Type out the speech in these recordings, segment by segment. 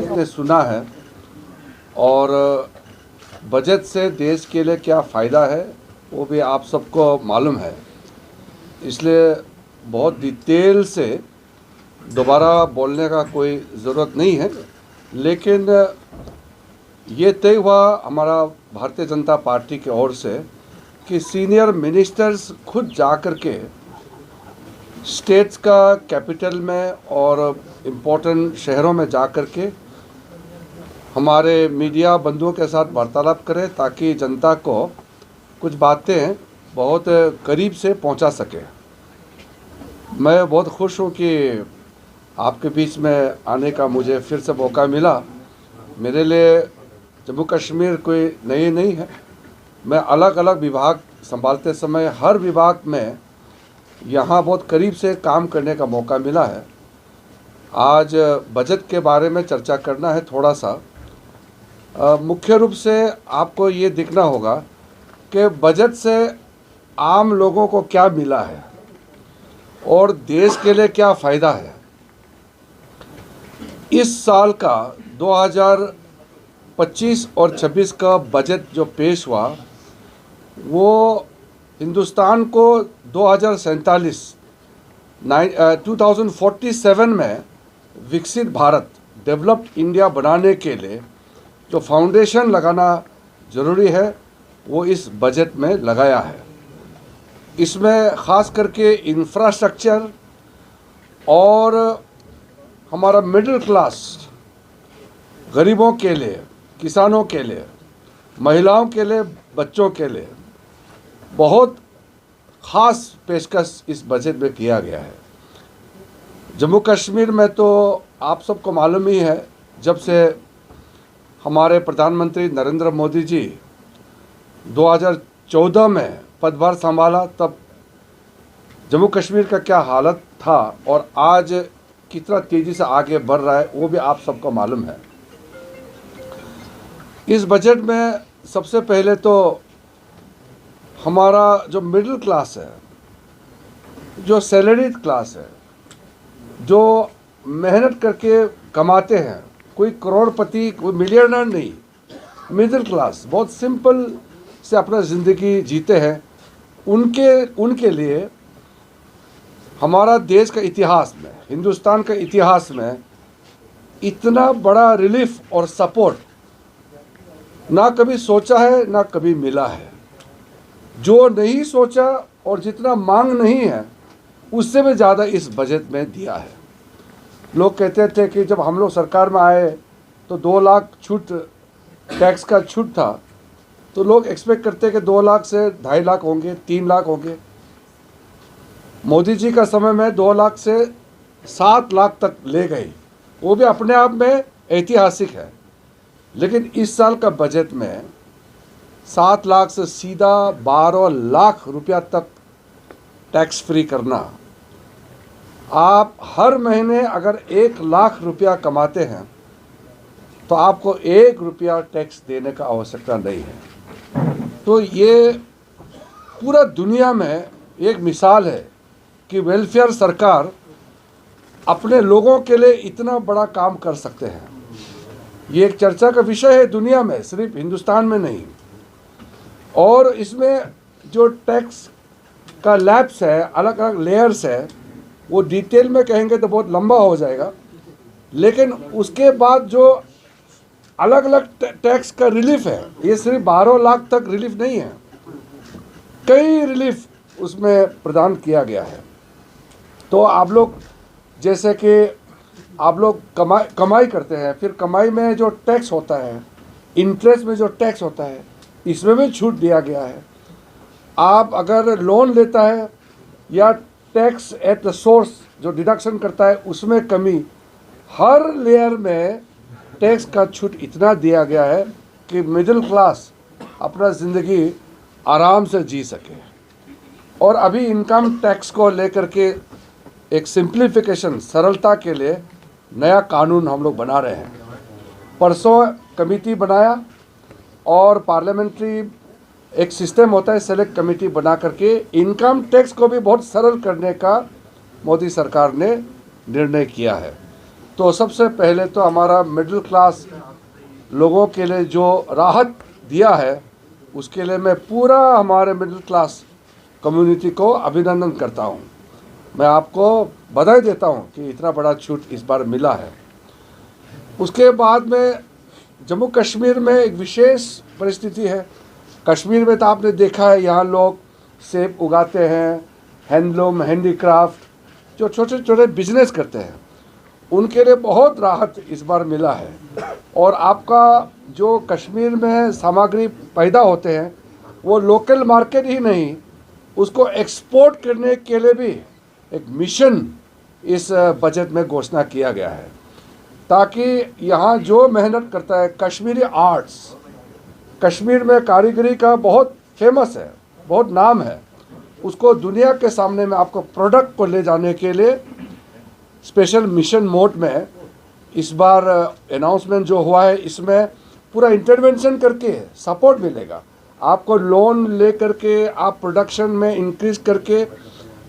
ने सुना है और बजट से देश के लिए क्या फ़ायदा है वो भी आप सबको मालूम है, इसलिए बहुत डिटेल से दोबारा बोलने का कोई ज़रूरत नहीं है। लेकिन ये तय हुआ हमारा भारतीय जनता पार्टी की ओर से कि सीनियर मिनिस्टर्स खुद जा कर के स्टेट्स का कैपिटल में और इम्पोर्टेंट शहरों में जा कर के हमारे मीडिया बंधुओं के साथ वार्तालाप करें ताकि जनता को कुछ बातें बहुत करीब से पहुंचा सके। मैं बहुत खुश हूं कि आपके बीच में आने का मुझे फिर से मौका मिला। मेरे लिए जम्मू कश्मीर कोई नई नहीं है। मैं अलग अलग विभाग संभालते समय हर विभाग में यहाँ बहुत करीब से काम करने का मौका मिला है। आज बजट के बारे में चर्चा करना है थोड़ा सा। मुख्य रूप से आपको ये दिखना होगा कि बजट से आम लोगों को क्या मिला है और देश के लिए क्या फ़ायदा है। इस साल का 2025 और 26 का बजट जो पेश हुआ वो हिंदुस्तान को 2047 में विकसित भारत, डेवलप्ड इंडिया बनाने के लिए जो फाउंडेशन लगाना ज़रूरी है वो इस बजट में लगाया है। इसमें ख़ास करके इंफ्रास्ट्रक्चर और हमारा मिडिल क्लास, गरीबों के लिए, किसानों के लिए, महिलाओं के लिए, बच्चों के लिए बहुत ख़ास पेशकश इस बजट में किया गया है। जम्मू कश्मीर में तो आप सबको मालूम ही है, जब से हमारे प्रधानमंत्री नरेंद्र मोदी जी 2014 में पदभार संभाला तब जम्मू कश्मीर का क्या हालत था और आज कितना तेज़ी से आगे बढ़ रहा है वो भी आप सबको मालूम है। इस बजट में सबसे पहले तो हमारा जो मिडिल क्लास है, जो सैलरीड क्लास है, जो मेहनत करके कमाते हैं, कोई करोड़पति, कोई मिलियनर नहीं, मिडिल क्लास बहुत सिंपल से अपना ज़िंदगी जीते हैं, उनके लिए हमारा देश का इतिहास में, हिंदुस्तान का इतिहास में इतना बड़ा रिलीफ और सपोर्ट ना कभी सोचा है ना कभी मिला है। जो नहीं सोचा और जितना मांग नहीं है उससे भी ज़्यादा इस बजट में दिया है। लोग कहते थे कि जब हम लोग सरकार में आए तो 2 लाख छूट, टैक्स का छूट था, तो लोग एक्सपेक्ट करते कि 2 लाख से 2.5 लाख होंगे, 3 लाख होंगे। मोदी जी का समय में 2 लाख से 7 लाख तक ले गई, वो भी अपने आप में ऐतिहासिक है। लेकिन इस साल का बजट में 7 लाख से सीधा 12 लाख रुपया तक टैक्स फ्री करना। आप हर महीने अगर 1 लाख रुपया कमाते हैं तो आपको 1 रुपया टैक्स देने का आवश्यकता नहीं है। तो ये पूरा दुनिया में एक मिसाल है कि वेलफेयर सरकार अपने लोगों के लिए इतना बड़ा काम कर सकते हैं। ये एक चर्चा का विषय है दुनिया में, सिर्फ हिंदुस्तान में नहीं। और इसमें जो टैक्स का लैब्स है, अलग अलग लेयर्स है, वो डिटेल में कहेंगे तो बहुत लंबा हो जाएगा। लेकिन उसके बाद जो अलग अलग टैक्स का रिलीफ है, ये सिर्फ 12 लाख तक रिलीफ नहीं है, कई रिलीफ उसमें प्रदान किया गया है। तो आप लोग जैसे कि आप लोग कमाई करते हैं, फिर कमाई में जो टैक्स होता है, इंटरेस्ट में जो टैक्स होता है, इसमें भी छूट दिया गया है। आप अगर लोन लेता है या टैक्स एट द सोर्स जो डिडक्शन करता है उसमें कमी, हर लेयर में टैक्स का छूट इतना दिया गया है कि मिडिल क्लास अपना ज़िंदगी आराम से जी सके। और अभी इनकम टैक्स को लेकर के एक सिंप्लीफिकेशन, सरलता के लिए नया कानून हम लोग बना रहे हैं। परसों कमेटी बनाया और पार्लियामेंट्री एक सिस्टम होता है, सेलेक्ट कमेटी बना करके इनकम टैक्स को भी बहुत सरल करने का मोदी सरकार ने निर्णय किया है। तो सबसे पहले तो हमारा मिडिल क्लास लोगों के लिए जो राहत दिया है उसके लिए मैं पूरा हमारे मिडिल क्लास कम्युनिटी को अभिनंदन करता हूँ। मैं आपको बधाई देता हूँ कि इतना बड़ा छूट इस बार मिला है। उसके बाद में जम्मू कश्मीर में एक विशेष परिस्थिति है। कश्मीर में तो आपने देखा है, यहाँ लोग सेब उगाते हैं, हैंडलूम, हैंडीक्राफ्ट, जो छोटे छोटे बिजनेस करते हैं, उनके लिए बहुत राहत इस बार मिला है। और आपका जो कश्मीर में सामग्री पैदा होते हैं वो लोकल मार्केट ही नहीं, उसको एक्सपोर्ट करने के लिए भी एक मिशन इस बजट में घोषणा किया गया है, ताकि यहाँ जो मेहनत करता है, कश्मीरी आर्ट्स, कश्मीर में कारीगरी का बहुत फेमस है, बहुत नाम है, उसको दुनिया के सामने में आपको प्रोडक्ट को ले जाने के लिए स्पेशल मिशन मोड में इस बार अनाउंसमेंट जो हुआ है, इसमें पूरा इंटरवेंशन करके सपोर्ट मिलेगा। आपको लोन ले करके आप प्रोडक्शन में इंक्रीज करके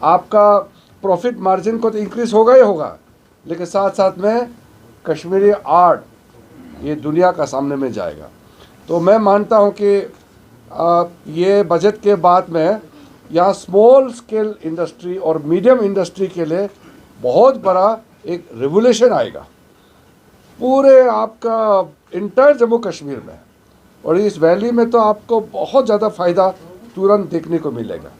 आपका प्रॉफिट मार्जिन को तो इंक्रीज होगा ही होगा, लेकिन साथ साथ में कश्मीरी आर्ट ये दुनिया का सामने में जाएगा। तो मैं मानता हूँ कि ये बजट के बाद में यहाँ स्मॉल स्केल इंडस्ट्री और मीडियम इंडस्ट्री के लिए बहुत बड़ा एक रिवोल्यूशन आएगा पूरे आपका इंटायर जम्मू कश्मीर में, और इस वैली में तो आपको बहुत ज़्यादा फ़ायदा तुरंत देखने को मिलेगा।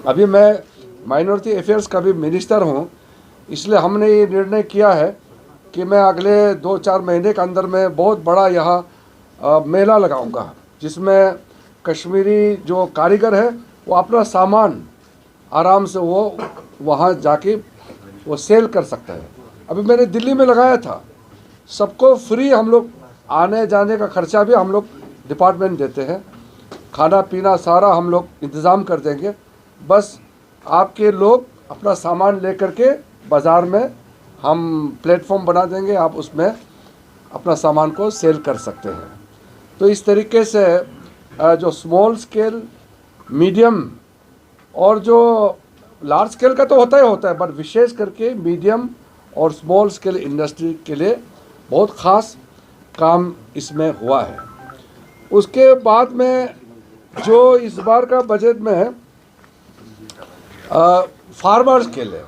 अभी मैं माइनॉरिटी अफेयर्स का भी मिनिस्टर हूँ, इसलिए हमने ये निर्णय किया है कि मैं अगले 2-4 महीने के अंदर में बहुत बड़ा यहाँ मेला लगाऊंगा, जिसमें कश्मीरी जो कारीगर है वो अपना सामान आराम से वो वहाँ जाके वो सेल कर सकता है। अभी मैंने दिल्ली में लगाया था, सबको फ्री हम लोग आने जाने का खर्चा भी हम लोग डिपार्टमेंट देते हैं, खाना पीना सारा हम लोग इंतज़ाम कर देंगे। बस आपके लोग अपना सामान लेकर के बाज़ार में हम प्लेटफॉर्म बना देंगे, आप उसमें अपना सामान को सेल कर सकते हैं। तो इस तरीके से जो स्मॉल स्केल, मीडियम और जो लार्ज स्केल का तो होता है, बट विशेष करके मीडियम और स्मॉल स्केल इंडस्ट्री के लिए बहुत ख़ास काम इसमें हुआ है। उसके बाद में जो इस बार का बजट में फार्मर्स के लिए,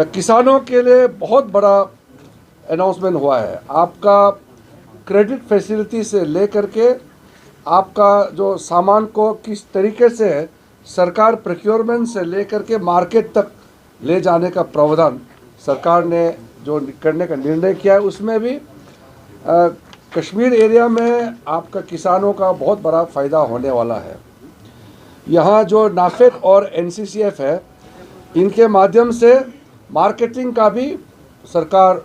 किसानों के लिए बहुत बड़ा अनाउंसमेंट हुआ है। आपका क्रेडिट फैसिलिटी से लेकर के आपका जो सामान को किस तरीके से सरकार प्रोक्योरमेंट से लेकर के मार्केट तक ले जाने का प्रावधान सरकार ने जो करने का निर्णय किया है, उसमें भी कश्मीर एरिया में आपका किसानों का बहुत बड़ा फ़ायदा होने वाला है। यहाँ जो नाफेड और एनसीसीएफ है, इनके माध्यम से मार्केटिंग का भी सरकार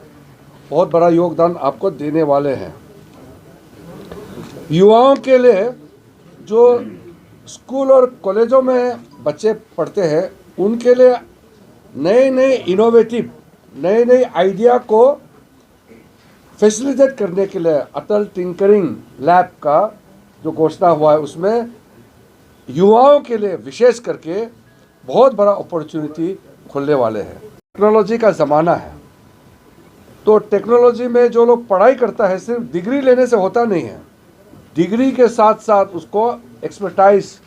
बहुत बड़ा योगदान आपको देने वाले हैं। युवाओं के लिए जो स्कूल और कॉलेजों में बच्चे पढ़ते हैं, उनके लिए नए नए इनोवेटिव, नए नए आइडिया को फैसिलिटेट करने के लिए अटल टिंकरिंग लैब का जो घोषणा हुआ है, उसमें युवाओं के लिए विशेष करके बहुत बड़ा अपॉर्चुनिटी खुलने वाले हैं। टेक्नोलॉजी का ज़माना है, तो टेक्नोलॉजी में जो लोग पढ़ाई करता है सिर्फ डिग्री लेने से होता नहीं है, डिग्री के साथ साथ उसको एक्सपर्टाइज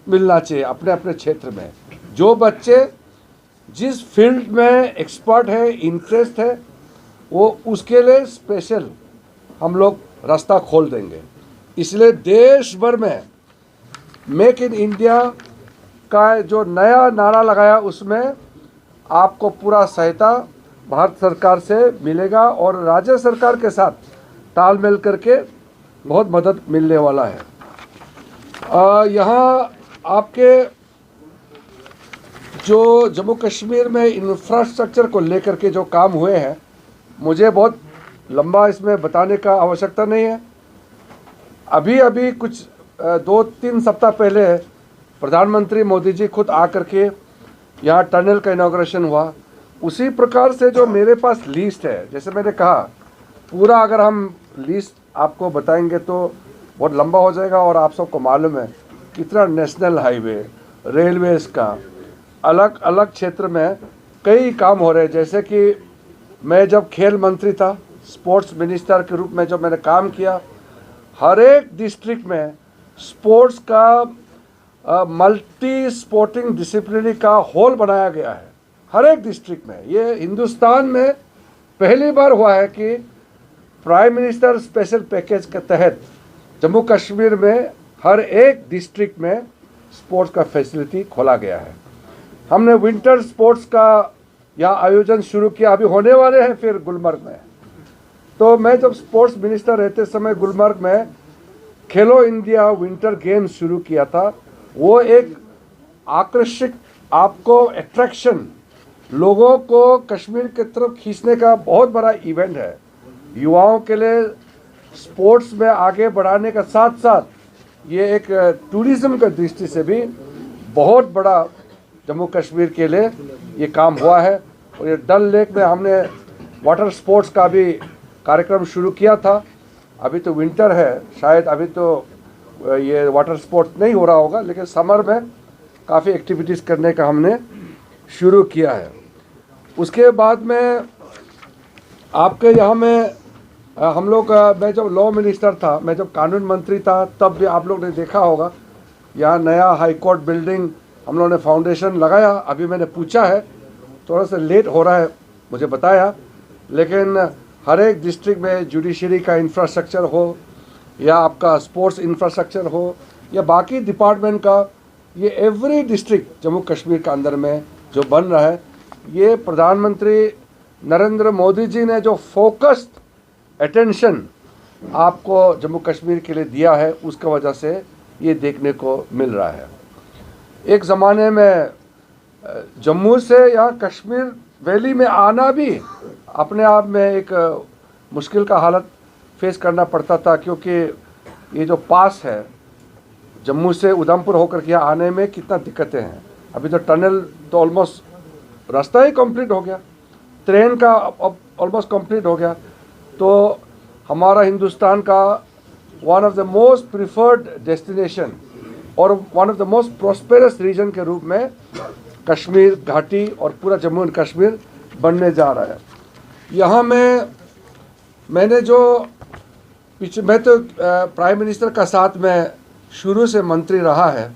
मिलना चाहिए अपने अपने क्षेत्र में। जो बच्चे जिस फील्ड में एक्सपर्ट है, इंटरेस्ट है, वो उसके लिए स्पेशल हम लोग रास्ता खोल देंगे। इसलिए देश भर में मेक इन इंडिया का जो नया नारा लगाया, उसमें आपको पूरा सहायता भारत सरकार से मिलेगा और राज्य सरकार के साथ तालमेल करके बहुत मदद मिलने वाला है। यहाँ आपके जो जम्मू कश्मीर में इंफ्रास्ट्रक्चर को लेकर के जो काम हुए हैं, मुझे बहुत लंबा इसमें बताने का आवश्यकता नहीं है। अभी कुछ 2-3 सप्ताह पहले प्रधानमंत्री मोदी जी खुद आकर के यहाँ टनल का इनॉग्रेशन हुआ। उसी प्रकार से जो मेरे पास लिस्ट है, जैसे मैंने कहा, पूरा अगर हम लिस्ट आपको बताएंगे तो बहुत लंबा हो जाएगा, और आप सबको मालूम है कितना नेशनल हाईवे, रेलवेज़ का अलग अलग क्षेत्र में कई काम हो रहे हैं, जैसे कि मैं जब खेल मंत्री था, स्पोर्ट्स मिनिस्टर के रूप में जब मैंने काम किया, हर एक डिस्ट्रिक्ट में स्पोर्ट्स का मल्टी स्पोर्टिंग डिसिप्लिनरी का हॉल बनाया गया है हर एक डिस्ट्रिक्ट में। ये हिंदुस्तान में पहली बार हुआ है कि प्राइम मिनिस्टर स्पेशल पैकेज के तहत जम्मू कश्मीर में हर एक डिस्ट्रिक्ट में स्पोर्ट्स का फैसिलिटी खोला गया है। हमने विंटर स्पोर्ट्स का यहाँ आयोजन शुरू किया, अभी होने वाले हैं फिर गुलमर्ग में। तो मैं जब स्पोर्ट्स मिनिस्टर रहते समय गुलमर्ग में खेलो इंडिया विंटर गेम्स शुरू किया था। वो एक आकर्षक, आपको अट्रैक्शन, लोगों को कश्मीर की तरफ खींचने का बहुत बड़ा इवेंट है। युवाओं के लिए स्पोर्ट्स में आगे बढ़ाने का साथ साथ ये एक टूरिज्म की दृष्टि से भी बहुत बड़ा जम्मू कश्मीर के लिए ये काम हुआ है। और ये डल लेक में हमने वाटर स्पोर्ट्स का भी कार्यक्रम शुरू किया था। अभी तो विंटर है, शायद अभी तो ये वाटर स्पोर्ट्स नहीं हो रहा होगा, लेकिन समर में काफ़ी एक्टिविटीज़ करने का हमने शुरू किया है। उसके बाद में आपके यहाँ में हम लोग, मैं जब लॉ मिनिस्टर था, मैं जब कानून मंत्री था, तब भी आप लोग ने देखा होगा यहाँ नया हाई कोर्ट बिल्डिंग हम लोगों ने फाउंडेशन लगाया। अभी मैंने पूछा है, थोड़ा सा लेट हो रहा है मुझे बताया, लेकिन हर एक डिस्ट्रिक्ट में जुडिशरी का इंफ्रास्ट्रक्चर हो या आपका स्पोर्ट्स इंफ्रास्ट्रक्चर हो या बाकी डिपार्टमेंट का, ये एवरी डिस्ट्रिक्ट जम्मू कश्मीर के अंदर में जो बन रहा है, ये प्रधानमंत्री नरेंद्र मोदी जी ने जो फोकस्ड अटेंशन आपको जम्मू कश्मीर के लिए दिया है, उसकी वजह से ये देखने को मिल रहा है। एक ज़माने में जम्मू से या कश्मीर वैली में आना भी अपने आप में एक मुश्किल का हालत फेस करना पड़ता था, क्योंकि ये जो पास है जम्मू से उधमपुर होकर के यहाँ आने में कितना दिक्कतें हैं। अभी तो टनल तो ऑलमोस्ट रास्ता ही कंप्लीट हो गया, ट्रेन का अब ऑलमोस्ट कंप्लीट हो गया। तो हमारा हिंदुस्तान का one of the most preferred destination और one of the most prosperous region के रूप में कश्मीर घाटी और पूरा जम्मू एंड कश्मीर बनने जा रहा है। यहाँ मैंने जो मैं तो प्राइम मिनिस्टर का साथ में शुरू से मंत्री रहा है,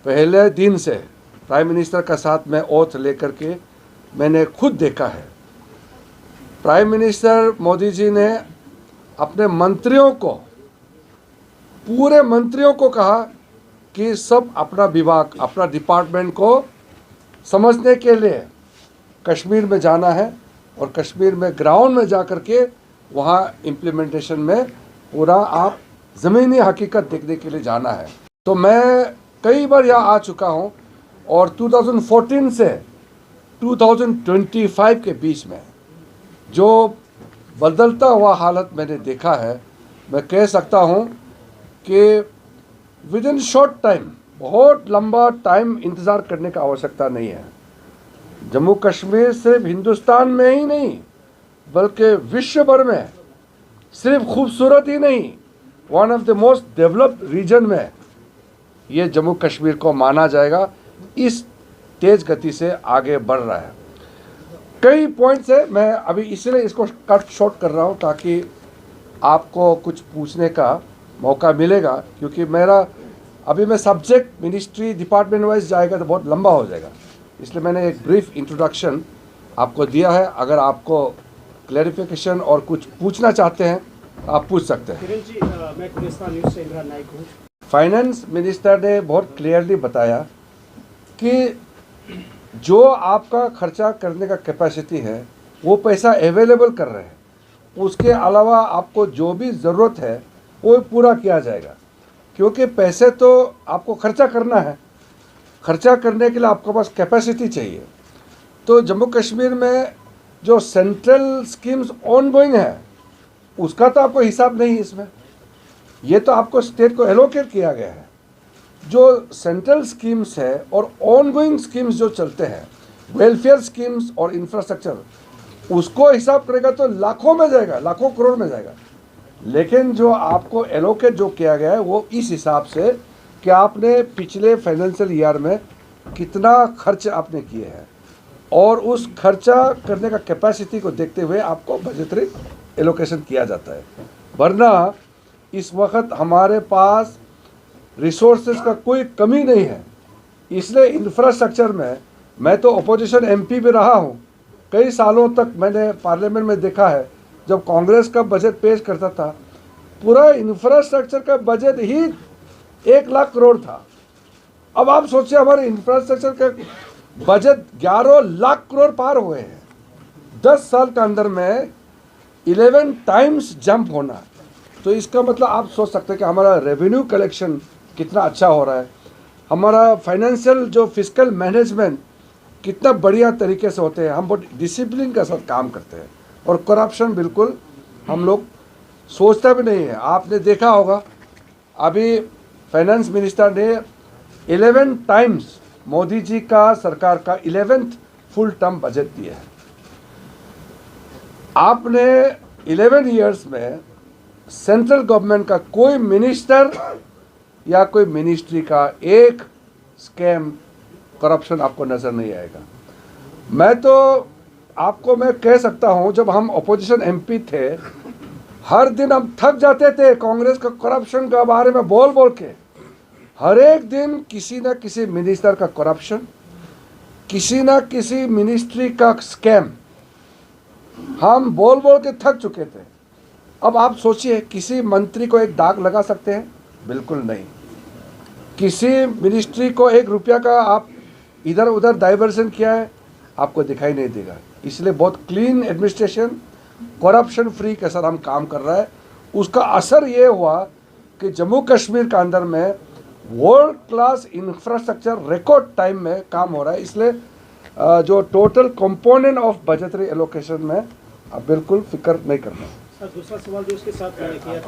पहले दिन से प्राइम मिनिस्टर का साथ में ओथ लेकर के मैंने खुद देखा है। प्राइम मिनिस्टर मोदी जी ने अपने मंत्रियों को, पूरे मंत्रियों को कहा कि सब अपना विभाग, अपना डिपार्टमेंट को समझने के लिए कश्मीर में जाना है और कश्मीर में ग्राउंड में जा कर के वहाँ इम्प्लीमेंटेशन में पूरा आप ज़मीनी हकीकत देखने के लिए जाना है। तो मैं कई बार यहाँ आ चुका हूँ और 2014 से 2025 के बीच में जो बदलता हुआ हालत मैंने देखा है, मैं कह सकता हूँ कि विद इन शॉर्ट टाइम, बहुत लंबा टाइम इंतज़ार करने का आवश्यकता नहीं है। जम्मू कश्मीर सिर्फ हिंदुस्तान में ही नहीं बल्कि विश्व भर में सिर्फ खूबसूरत ही नहीं, one of the most developed region में ये जम्मू कश्मीर को माना जाएगा। इस तेज़ गति से आगे बढ़ रहा है। कई पॉइंट्स है, मैं अभी इसलिए इसको कट शॉर्ट कर रहा हूँ ताकि आपको कुछ पूछने का मौका मिलेगा, क्योंकि मेरा अभी मैं सब्जेक्ट मिनिस्ट्री डिपार्टमेंट वाइज जाएगा तो बहुत लंबा हो जाएगा, इसलिए मैंने एक ब्रीफ इंट्रोडक्शन आपको दिया है। अगर आपको क्लैरिफिकेशन और कुछ पूछना चाहते हैं आप पूछ सकते हैं। किरण जी, मैं गुलिस्तान न्यूज़ से इमरान नाइक हूँ। फाइनेंस मिनिस्टर ने बहुत क्लियरली बताया कि जो आपका खर्चा करने का कैपेसिटी है वो पैसा अवेलेबल कर रहे हैं, उसके अलावा आपको जो भी ज़रूरत है वो पूरा किया जाएगा, क्योंकि पैसे तो आपको खर्चा करना है, खर्चा करने के लिए आपके पास कैपेसिटी चाहिए। तो जम्मू कश्मीर में जो सेंट्रल स्कीम्स ऑनगोइंग है उसका तो आपको हिसाब नहीं इसमें, ये तो आपको स्टेट को एलोकेट किया गया है। जो सेंट्रल स्कीम्स है और ऑनगोइंग स्कीम्स जो चलते हैं, वेलफेयर स्कीम्स और इंफ्रास्ट्रक्चर, उसको हिसाब करेगा तो लाखों में जाएगा, लाखों करोड़ में जाएगा। लेकिन जो आपको एलोकेट जो किया गया है वो इस हिसाब से कि आपने पिछले फाइनेंशियल ईयर में कितना खर्च आपने किए हैं। और उस खर्चा करने का कैपेसिटी को देखते हुए आपको बजटरी एलोकेशन किया जाता है। वरना इस वक्त हमारे पास रिसोर्सेज का कोई कमी नहीं है। इसलिए इंफ्रास्ट्रक्चर में मैं तो अपोजिशन एमपी भी रहा हूँ। कई सालों तक मैंने पार्लियामेंट में देखा है, जब कांग्रेस का बजट पेश करता था, पूरा इंफ्रास्ट्रक्चर का बजट ही 1 लाख करोड़ था। अब आप सोचिए हमारे इंफ्रास्ट्रक्चर का बजट 11 लाख करोड़ पार हुए हैं। 10 साल के अंदर में 11 टाइम्स जंप होना। तो इसका मतलब आप सोच सकते हैं कि हमारा रेवेन्यू कलेक्शन कितना अच्छा हो रहा है, हमारा फाइनेंशियल जो फिजिकल मैनेजमेंट कितना बढ़िया तरीके से होते हैं, हम बहुत डिसिप्लिन के साथ काम करते हैं और करप्शन बिल्कुल हम लोग सोचता भी नहीं है। आपने देखा होगा अभी फाइनेंस मिनिस्टर ने 11 टाइम्स मोदी जी का सरकार का 11th फुल टर्म बजट दिया है। आपने 11 इयर्स में सेंट्रल गवर्नमेंट का कोई मिनिस्टर या कोई मिनिस्ट्री का एक स्कैम करप्शन आपको नजर नहीं आएगा। मैं कह सकता हूं, जब हम अपोजिशन एमपी थे, हर दिन हम थक जाते थे कांग्रेस का करप्शन के बारे में बोल बोल के। हर एक दिन किसी न किसी मिनिस्टर का करप्शन, किसी न किसी मिनिस्ट्री का स्कैम हम बोल बोल के थक चुके थे। अब आप सोचिए, किसी मंत्री को एक दाग लगा सकते हैं? बिल्कुल नहीं। किसी मिनिस्ट्री को 1 रुपया का आप इधर उधर डाइवर्जन किया है, आपको दिखाई नहीं देगा। इसलिए बहुत क्लीन एडमिनिस्ट्रेशन, करप्शन फ्री के साथ हम काम कर रहा है। उसका असर ये हुआ कि जम्मू कश्मीर के अंदर में world class infrastructure record time में काम हो रहा है। इसलिए जो total component of budgetary allocation में आप बिल्कुल फिक्र नहीं करना। सर, दूसरा सवाल जो इसके साथ मैंने किया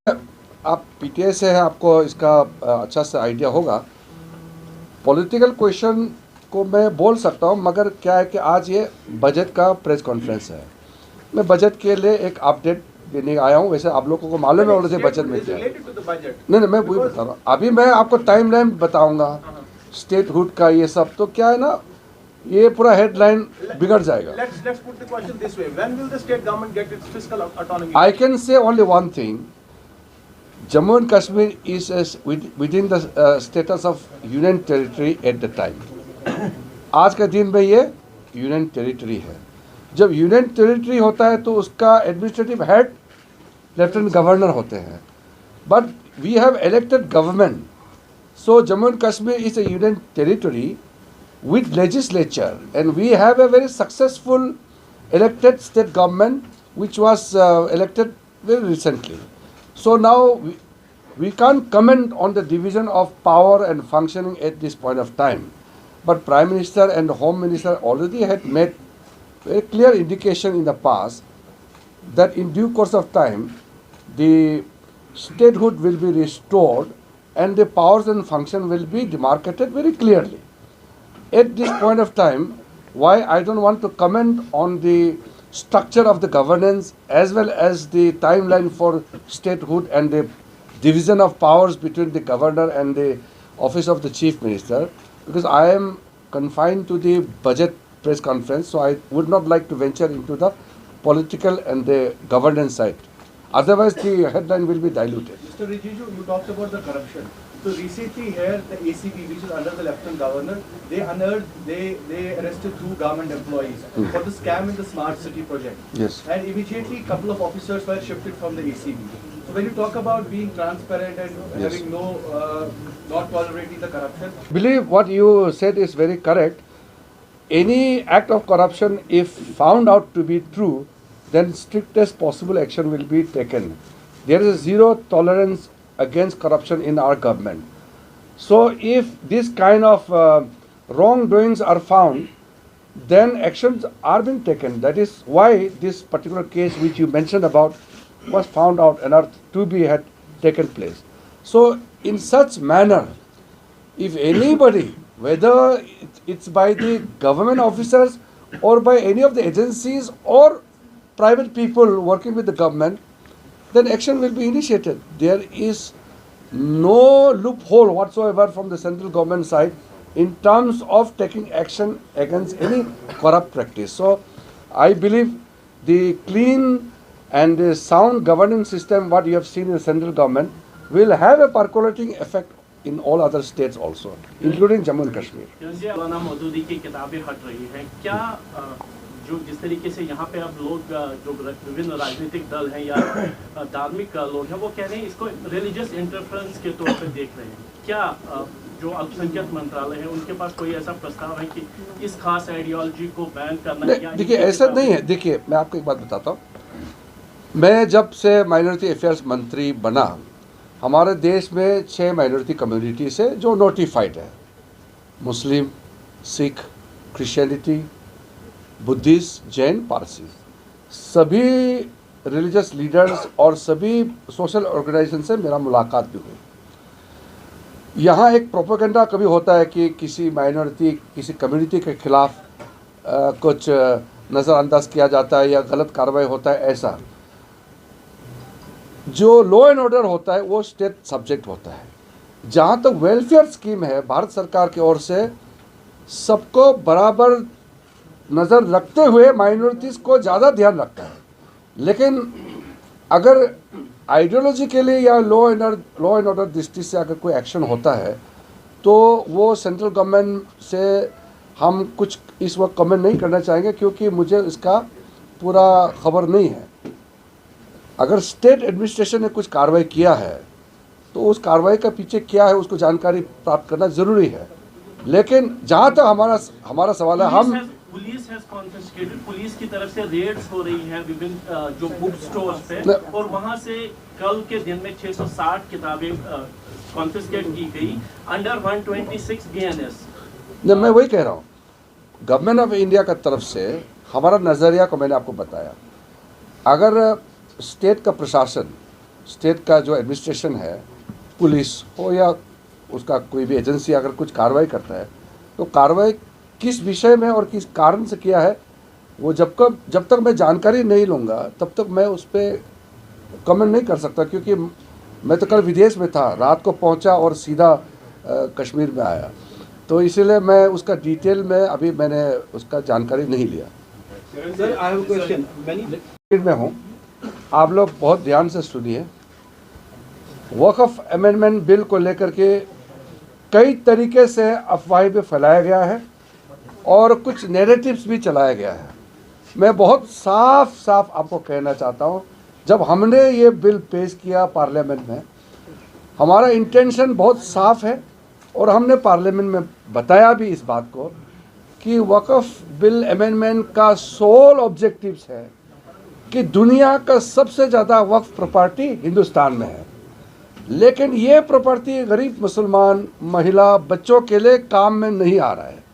था, आप पीटीआई से हैं, आपको इसका अच्छा सा आइडिया होगा। पॉलिटिकल क्वेश्चन को मैं बोल सकता हूं, मगर क्या है कि आज ये बजट का प्रेस कॉन्फ्रेंस है। मैं बजट के लिए एक अपडेट देने आया हूं। वैसे आप लोगों को मालूम है ऑलरेडी बजट में क्या है। नहीं, मैं वही बता रहा हूँ। अभी मैं आपको टाइमलाइन बताऊंगा स्टेटहुड का, ये सब तो क्या है ना, ये पूरा हेडलाइन बिगड़ जाएगा। Let's put the question this way. When will the state government get its fiscal autonomy? I can say only one thing. Jammu and Kashmir is within the status of union territory at the time. आज के दिन में ये union territory है। जब union territory होता है तो उसका एडमिनिस्ट्रेटिव हेड लेफ्टिनेंट गवर्नर होते हैं। But we have elected government, so Jammu and Kashmir is a union territory with legislature, and we have a very successful elected state government which was elected very recently. So now we can't comment on the division of power and functioning at this point of time. But Prime Minister and Home Minister already had made very clear indication in the past that in due course of time the statehood will be restored and the powers and function will be demarcated very clearly. At this point of time, why I don't want to comment on the structure of the governance as well as the timeline for statehood and the division of powers between the governor and the office of the chief minister, because I am confined to the budget press conference, so I would not like to venture into the political and the governance side. Otherwise, the headline will be diluted. Mr. Rijiju, you talked about the corruption. So recently here, the ACB, which is under the Lieutenant Governor, they arrested 2 government employees for the scam in the Smart City project. Yes. And immediately, a couple of officers were shifted from the ACB. So when you talk about being transparent and Yes. having not tolerating the corruption, I believe what you said is very correct. Any act of corruption, if found out to be true, then strictest possible action will be taken. There is a zero tolerance against corruption in our government. So if this kind of wrongdoings are found, then actions are being taken. That is why this particular case which you mentioned about was found out and are to be had taken place. So in such manner, if anybody, whether it's by the government officers or by any of the agencies or private people working with the government, then action will be initiated. There is no loophole whatsoever from the central government side in terms of taking action against any corrupt practice. So I believe the clean and the sound governing system what you have seen in the central government will have a percolating effect in all other states also, including Jammu and Kashmir. मौलाना मौदूदी की किताबें हट रही हैं, क्या जो जिस तरीके से यहाँ पे अब लोग जो विभिन्न राजनीतिक दल हैं या धार्मिक लोग हैं वो कह रहे हैं इसको रिलीजियस इंटरफेरेंस के तौर पे देख रहे हैं, क्या जो अल्पसंख्यक मंत्रालय है उनके पास कोई ऐसा प्रस्ताव है कि इस खास आइडियोलॉजी को बैन करना? देखिए ऐसा नहीं है। देखिए मैं आपको एक बात बताता हूँ, मैं जब से माइनॉरिटी अफेयर्स मंत्री बना हमारे देश में 6 माइनॉरिटी कम्युनिटीज़ है जो नोटिफाइड है, मुस्लिम, सिख, क्रिश्चियनिटी, बुद्धिस्ट, जैन, पारसी। सभी रिलीजियस लीडर्स और सभी सोशल ऑर्गेनाइजेशन से मेरा मुलाकात भी हुई। यहाँ एक प्रोपेगेंडा कभी होता है कि किसी माइनॉरिटी किसी कम्युनिटी के खिलाफ कुछ नज़रअंदाज किया जाता है या गलत कार्रवाई होता है, ऐसा जो लॉ एंड ऑर्डर होता है वो स्टेट सब्जेक्ट होता है। जहाँ तक वेलफेयर स्कीम है भारत सरकार की ओर से सबको बराबर नज़र रखते हुए माइनॉरिटीज़ को ज़्यादा ध्यान रखता है, लेकिन अगर आइडियोलॉजी के लिए या लॉ एंड ऑर्डर दृष्टि से अगर कोई एक्शन होता है तो वो सेंट्रल गवर्नमेंट से हम कुछ इस वक्त कमेंट नहीं करना चाहेंगे, क्योंकि मुझे इसका पूरा खबर नहीं है। अगर स्टेट एडमिनिस्ट्रेशन ने कुछ कार्रवाई किया है तो उस कार्रवाई का पीछे क्या है उसको जानकारी प्राप्त करना ज़रूरी है, लेकिन जहाँ तक हमारा सवाल है, हम पुलिस की तरफ से रेड्स हो रही हैं विभिन्न जो बुक स्टोर्स पे, और वहाँ से कल के दिन में 660 किताबें कॉन्फिस्केट की गई अंडर 126 BNS। मैं वही कह रहा हूँ, गवर्नमेंट ऑफ इंडिया का तरफ से हमारा नज़रिया को मैंने आपको बताया। अगर स्टेट का प्रशासन, स्टेट का जो एडमिनिस्ट्रेशन है, पुलिस हो या उसका कोई भी एजेंसी अगर कुछ कार्रवाई करता है तो कार्रवाई किस विषय में और किस कारण से किया है वो जब तक मैं जानकारी नहीं लूँगा तब तक मैं उस पर कमेंट नहीं कर सकता, क्योंकि मैं तो कल विदेश में था, रात को पहुंचा और सीधा कश्मीर में आया, तो इसीलिए मैं उसका डिटेल में अभी मैंने उसका जानकारी नहीं लिया। Sir, I have a question. में हूँ, आप लोग बहुत ध्यान से सुनिए। वक़्फ़ अमेंडमेंट बिल को लेकर के कई तरीके से अफवाहें भी फैलाया गया है और कुछ नैरेटिव्स भी चलाया गया है। मैं बहुत साफ आपको कहना चाहता हूँ, जब हमने ये बिल पेश किया पार्लियामेंट में, हमारा इंटेंशन बहुत साफ है और हमने पार्लियामेंट में बताया भी इस बात को कि वक़्फ़ बिल अमेंडमेंट का सोल ऑब्जेक्टिव्स है कि दुनिया का सबसे ज़्यादा वक्फ प्रॉपर्टी हिंदुस्तान में है, लेकिन ये प्रॉपर्टी गरीब मुसलमान, महिला, बच्चों के लिए काम में नहीं आ रहा है।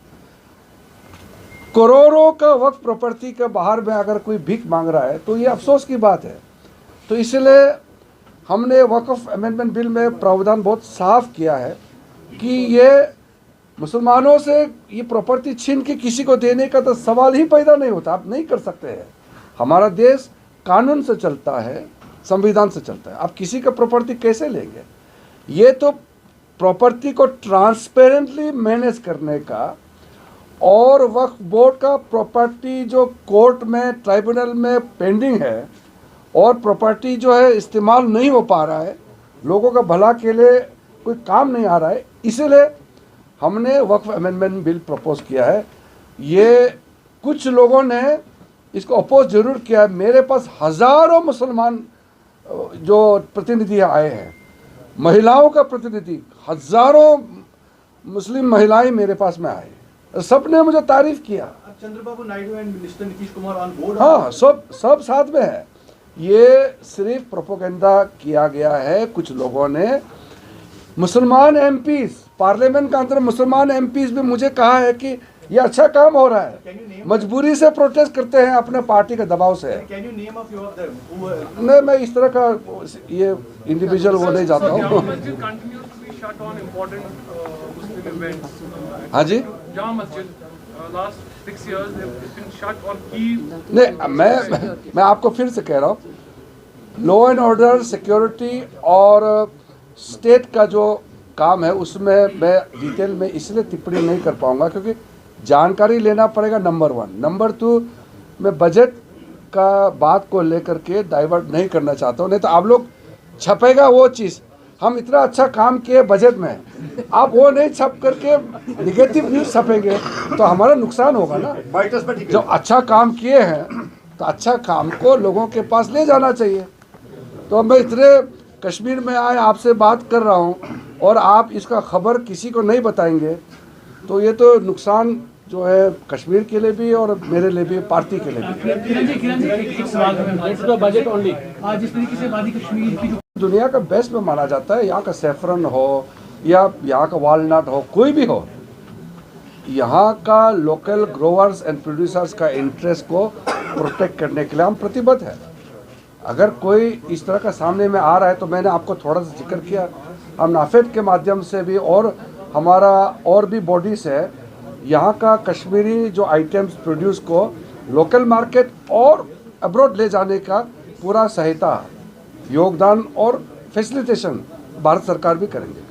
करोड़ों का वक्फ प्रॉपर्टी के बाहर में अगर कोई भीख मांग रहा है तो ये अफसोस की बात है। तो इसलिए हमने वक्फ अमेंडमेंट बिल में प्रावधान बहुत साफ किया है कि ये मुसलमानों से ये प्रॉपर्टी छीन के किसी को देने का तो सवाल ही पैदा नहीं होता, आप नहीं कर सकते हैं। हमारा देश कानून से चलता है, संविधान से चलता है, आप किसी का प्रॉपर्टी कैसे लेंगे? ये तो प्रॉपर्टी को ट्रांसपेरेंटली मैनेज करने का और वक्फ बोर्ड का प्रॉपर्टी जो कोर्ट में, ट्राइब्यूनल में पेंडिंग है और प्रॉपर्टी जो है इस्तेमाल नहीं हो पा रहा है, लोगों का भला के लिए कोई काम नहीं आ रहा है, इसीलिए हमने वक्फ अमेंडमेंट बिल प्रपोज किया है। ये कुछ लोगों ने इसको अपोज जरूर किया है। मेरे पास हज़ारों मुसलमान जो प्रतिनिधि आए हैं, महिलाओं का प्रतिनिधि, हज़ारों मुस्लिम महिलाएं मेरे पास में आए, सब ने मुझे तारीफ किया। Chandrababu Naidu and minister Nitish Kumar on board. हाँ, सब साथ में है। ये सिर्फ प्रोपेगेंडा किया गया है कुछ लोगों ने। मुसलमान एमपीज, पार्लियामेंट का अंदर मुसलमान एमपीज भी मुझे कहा है कि ये अच्छा काम हो रहा है, मजबूरी से प्रोटेस्ट करते हैं अपने पार्टी के दबाव से। नहीं, मैं इस तरह का ये इंडिविजुअल वो नहीं जाता हूँ। हाँ जी, नहीं, मैं आपको फिर से कह रहा हूँ, लॉ एंड ऑर्डर, सिक्योरिटी और स्टेट का जो काम है उसमें मैं डिटेल में इसलिए टिप्पणी नहीं कर पाऊंगा क्योंकि जानकारी लेना पड़ेगा, नंबर 1। नंबर 2, मैं बजट का बात को लेकर के डाइवर्ट नहीं करना चाहता हूँ, नहीं तो आप लोग छपेगा वो चीज़, हम इतना अच्छा काम किए बजट में, आप वो नहीं छप करके निगेटिव न्यूज़ छपेंगे तो हमारा नुकसान होगा ना। जो अच्छा काम किए हैं तो अच्छा काम को लोगों के पास ले जाना चाहिए। तो मैं इतने कश्मीर में आए आपसे बात कर रहा हूँ और आप इसका खबर किसी को नहीं बताएंगे तो ये तो नुकसान जो है कश्मीर के लिए भी और मेरे लिए भी, पार्टी के लिए भी। किरण जी एक सवाल है, बजट ओनली। आज जिस तरीके से वादी कश्मीर की जो दुनिया का बेस्ट में माना जाता है, यहाँ का सेफ्रन हो या यहाँ का वालनट हो, कोई भी हो, यहाँ का लोकल ग्रोवर्स एंड प्रोड्यूसर्स का इंटरेस्ट को प्रोटेक्ट करने के लिए हम प्रतिबद्ध हैं। अगर कोई इस तरह का सामने में आ रहा है तो मैंने आपको थोड़ा सा जिक्र किया, हम नाफेड के माध्यम से भी और हमारा और भी बॉडीज है, यहाँ का कश्मीरी जो आइटम्स प्रोड्यूस को लोकल मार्केट और अब्रॉड ले जाने का पूरा सहायता, योगदान और फैसिलिटेशन भारत सरकार भी करेंगे।